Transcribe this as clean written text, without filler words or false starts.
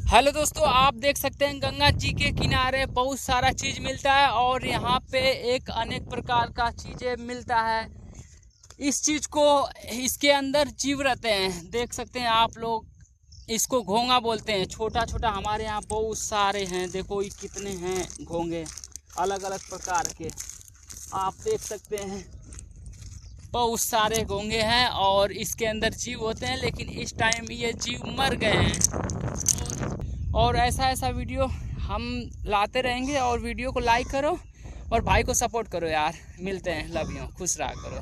Hello दोस्तों, आप देख सकते हैं गंगा जी के किनारे बहुत सारा चीज़ मिलता है और यहाँ पे एक अनेक प्रकार का चीज़ें मिलता है। इस चीज़ को इसके अंदर जीव रहते हैं, देख सकते हैं आप लोग। इसको घोंगा बोलते हैं। छोटा छोटा हमारे यहाँ बहुत सारे हैं, देखो ये कितने हैं घोंगे अलग अलग प्रकार के। आप देख सकते हैं बहुत सारे घोंगे हैं और इसके अंदर जीव होते हैं, लेकिन इस टाइम ये जीव मर गए हैं। और ऐसा ऐसा वीडियो हम लाते रहेंगे और वीडियो को लाइक करो और भाई को सपोर्ट करो यार। मिलते हैं, लव यू, खुश रहा करो।